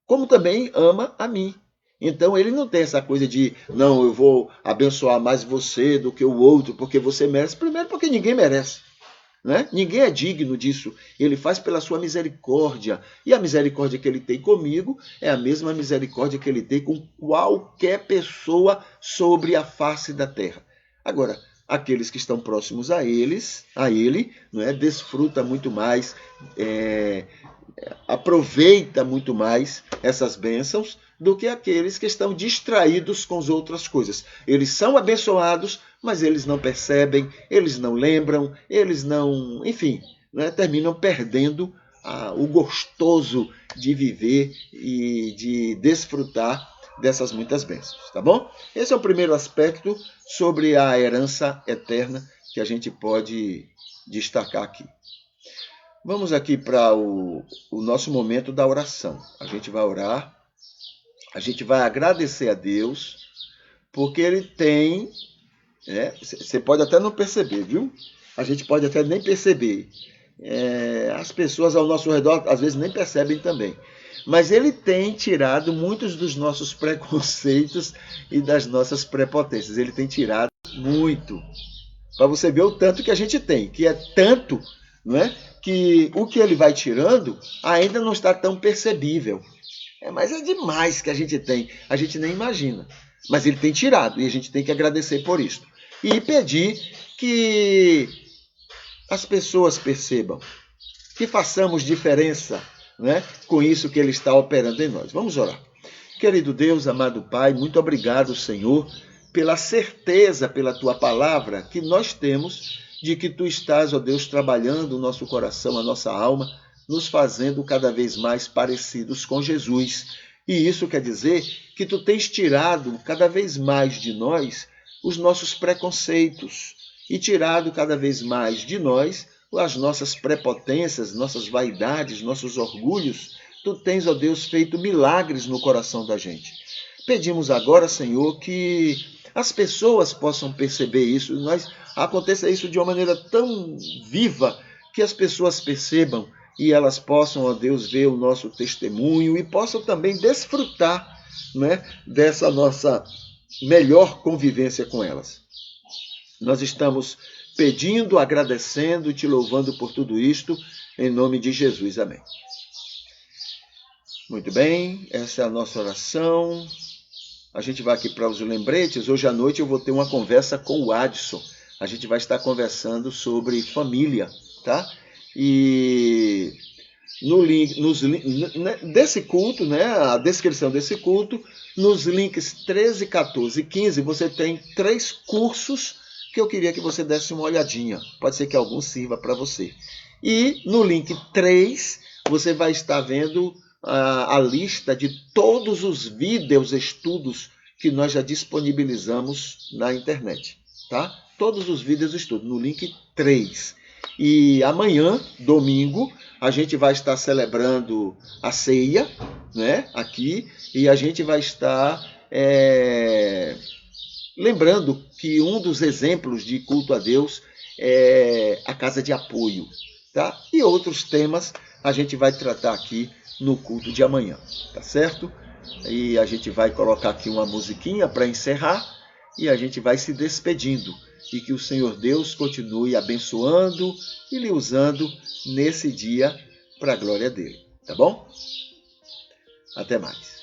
como também ama a mim. Então ele não tem essa coisa de, não, eu vou abençoar mais você do que o outro, porque você merece. Primeiro, porque ninguém merece. Né? Ninguém é digno disso. Ele faz pela sua misericórdia. E a misericórdia que ele tem comigo é a mesma misericórdia que ele tem com qualquer pessoa sobre a face da terra. Agora, aqueles que estão próximos a ele, não é, desfruta muito mais, aproveita muito mais essas bênçãos do que aqueles que estão distraídos com as outras coisas. Eles são abençoados, mas eles não percebem, eles não lembram, eles não, enfim, né, terminam perdendo o gostoso de viver e de desfrutar dessas muitas bênçãos, tá bom? Esse é o primeiro aspecto sobre a herança eterna que a gente pode destacar aqui. Vamos aqui para o nosso momento da oração. A gente vai orar, a gente vai agradecer a Deus, porque Ele tem, você pode até não perceber, viu? A gente pode até nem perceber. As pessoas ao nosso redor às vezes nem percebem também. Mas Ele tem tirado muitos dos nossos preconceitos e das nossas prepotências. Ele tem tirado muito. Para você ver o tanto que a gente tem, que é tanto, não é? Que o que ele vai tirando ainda não está tão percebível. Mas é demais que a gente tem, a gente nem imagina. Mas ele tem tirado e a gente tem que agradecer por isso. E pedir que as pessoas percebam, que façamos diferença, né, com isso que ele está operando em nós. Vamos orar. Querido Deus, amado Pai, muito obrigado, Senhor, pela certeza, pela Tua palavra, que nós temos de que Tu estás, ó Deus, trabalhando o nosso coração, a nossa alma, nos fazendo cada vez mais parecidos com Jesus. E isso quer dizer que Tu tens tirado cada vez mais de nós os nossos preconceitos e tirado cada vez mais de nós as nossas prepotências, nossas vaidades, nossos orgulhos. Tu tens, ó Deus, feito milagres no coração da gente. Pedimos agora, Senhor, que as pessoas possam perceber isso, aconteça isso de uma maneira tão viva que as pessoas percebam e elas possam, ó Deus, ver o nosso testemunho e possam também desfrutar, né, dessa nossa melhor convivência com elas. Nós estamos pedindo, agradecendo e te louvando por tudo isto, em nome de Jesus. Amém. Muito bem, essa é a nossa oração. A gente vai aqui para os lembretes. Hoje à noite eu vou ter uma conversa com o Adson. A gente vai estar conversando sobre família, tá? E no link, desse culto, né, a descrição desse culto, nos links 13, 14 e 15, você tem 3 cursos que eu queria que você desse uma olhadinha. Pode ser que algum sirva para você. E no link 3, você vai estar vendo a lista de todos os vídeos, estudos que nós já disponibilizamos na internet, tá? Todos os vídeos estudos, no link 3. E amanhã, domingo, a gente vai estar celebrando a ceia, né, aqui, e a gente vai estar lembrando que um dos exemplos de culto a Deus é a casa de apoio, tá? E outros temas a gente vai tratar aqui no culto de amanhã, tá certo? E a gente vai colocar aqui uma musiquinha para encerrar e a gente vai se despedindo. E que o Senhor Deus continue abençoando e lhe usando nesse dia para a glória dele, tá bom? Até mais.